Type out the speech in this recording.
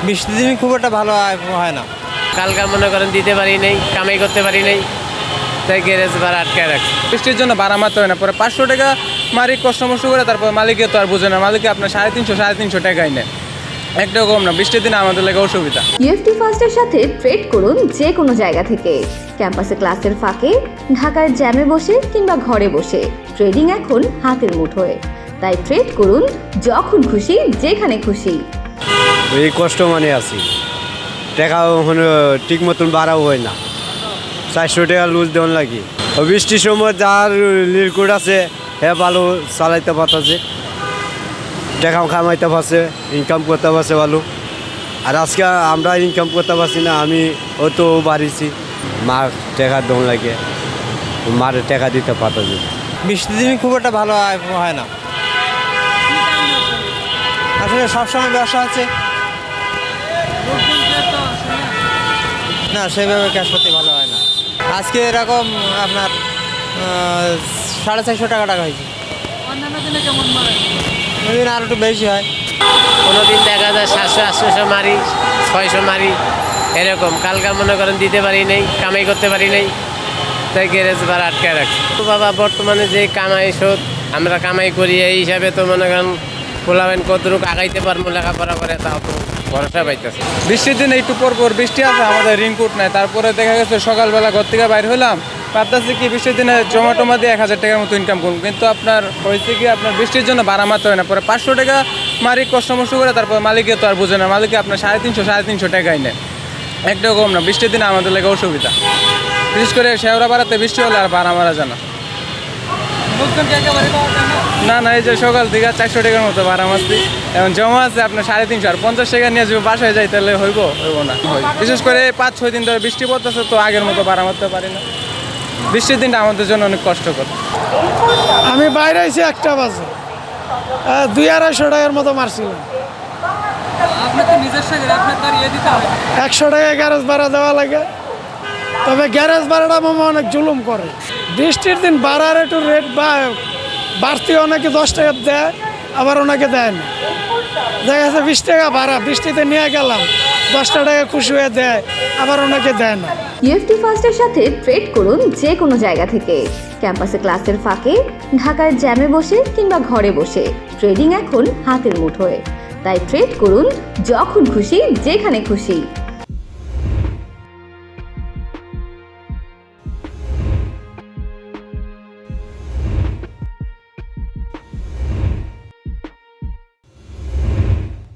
বৃষ্টির দিনে খুব একটা ভালো হয় না। কালকা মনে করেন দিতে পারি নাই, কামাই করতে পারি নাই, তাই গ্যারেজ ভাড়া আটকায় রাখছি। বৃষ্টির জন্য ভাড়া মারতে হয় না, পরে 500 টাকা মালিক কষ্ট মষ্ট করে, তারপর মালিকে তো আর বুঝে না, মালিকে আপনার 350 টাকাই নেয়, একটাও কম না। বৃষ্টির দিনে আমাদের লেগে অসুবিধা। ইএফটি ফার্স্টের সাথে ট্রেড করুন যে কোনো জায়গা থেকে, ক্যাম্পাসে ক্লাসের ফাঁকে, ঢাকার জ্যামে বসে কিংবা ঘরে বসে। ট্রেডিং এখন হাতের মুঠোয়, তাই ট্রেড করুন যখন খুশি যেখানে খুশি। এই কষ্ট মানে আছি, টাকা ঠিক মতন বাড়াও হয় না, 400 টাকা লুজ দেওয়ান লাগে। বৃষ্টির সময় যার লিরকুড আছে হ্যাঁ ভালো চালাইতে পারতেছে, টাকাও কামাইতে পারছে, ইনকাম করতে পারছে ভালো। আর আজকে আমরা ইনকাম করতে পারছি না, আমি অত বাড়িছি, মার টাকা দোন লাগে, মার টাকা দিতে পারতেছে। বৃষ্টির দিনে খুব একটা ভালো হয় না। আসলে সবসময় ব্যবসা আছে না, সেভাবে ক্যাশপতি ভালো হয় না। আজকে এরকম আপনার 450 টাকা হয়েছে। ওইদিন আরও একটু বেশি হয়। কোনোদিন দেখা যায় 700-800 মারি, 600 মারি, এরকম। কালকা মনে করেন দিতে পারি নাই, কামাই করতে পারি নাই, তাই গ্যারেজ ভাড়া আটকায় রাখছি। তো বাবা বর্তমানে যে কামাই শোধ আমরা কামাই করি, এই হিসাবে তো মনে করেন পোলাবেন কতটুক আগাইতে পারবো, লেখাপড়া করে তাও তো ভরসা পাইতেছে। বৃষ্টির দিনে একটু পর বৃষ্টি আছে, আমাদের রেইনকোট নাই, তারপরে দেখা গেছে সকালবেলা ঘর থেকে বাইর হলাম, ভাবতেছি কি বৃষ্টির দিনে জমা দিয়ে 1000 টাকার মতো ইনকাম করুন, কিন্তু আপনার হয়েছে কি আপনার বৃষ্টির জন্য ভাড়া মারতে হয় না, পরে 500 টাকা মালিক কষ্ট মষ্ট করে, তারপর মালিকে তো আর বুঝে না, মালিকে আপনার 350 টাকাই নেয়, একটাও কম না। বৃষ্টির দিনে আমাদের লেগে অসুবিধা, বিশেষ করে শেওড়া বাড়াতে বৃষ্টি হলে আর ভাড়া মারা যায় না। না, এই যে সকাল থেকে 400 টাকার মতো ভাড়া মারছি, এখন জমা আছে আপনার 350, আর 50 টাকা নিয়ে যদি বাসায় যাই তাহলে হইব না। বিশেষ করে 5-6 দিন ধরে বৃষ্টি পড়তেছে, তো আগের মতো ভাড়া মারতে পারি না। বৃষ্টির দিনটা আমাদের জন্য অনেক কষ্টকর। আমি বাইরে আইছি 1টা বাজে, 200-250 টাকার মতো মারছিলাম। 100 টাকা গ্যারেজ ভাড়া দেওয়া লাগে, তবে গ্যারেজ ভাড়াটা মামা অনেক জুলুম করে। বৃষ্টির দিন ভাড়ার একটু রেট বাড়তি, অনেকে 10 টাকা দেয়, আবার ওনাকে দেয় না। দেখা যাচ্ছে 20 টাকা ভাড়া, বৃষ্টিতে নিয়ে গেলাম, 10 টাকা খুশি হয়ে দেয়, আবার ওনাকে দেয় না। ইএফটি ফার্স্টের সাথে ট্রেড করুন যে কোনো জায়গা থেকে, ক্যাম্পাসে ক্লাসের ফাঁকে, ঢাকার জ্যামে বসে কিংবা ঘরে বসে। ট্রেডিং এখন হাতের মুঠোয়, তাই ট্রেড করুন যখন খুশি যেখানে খুশি।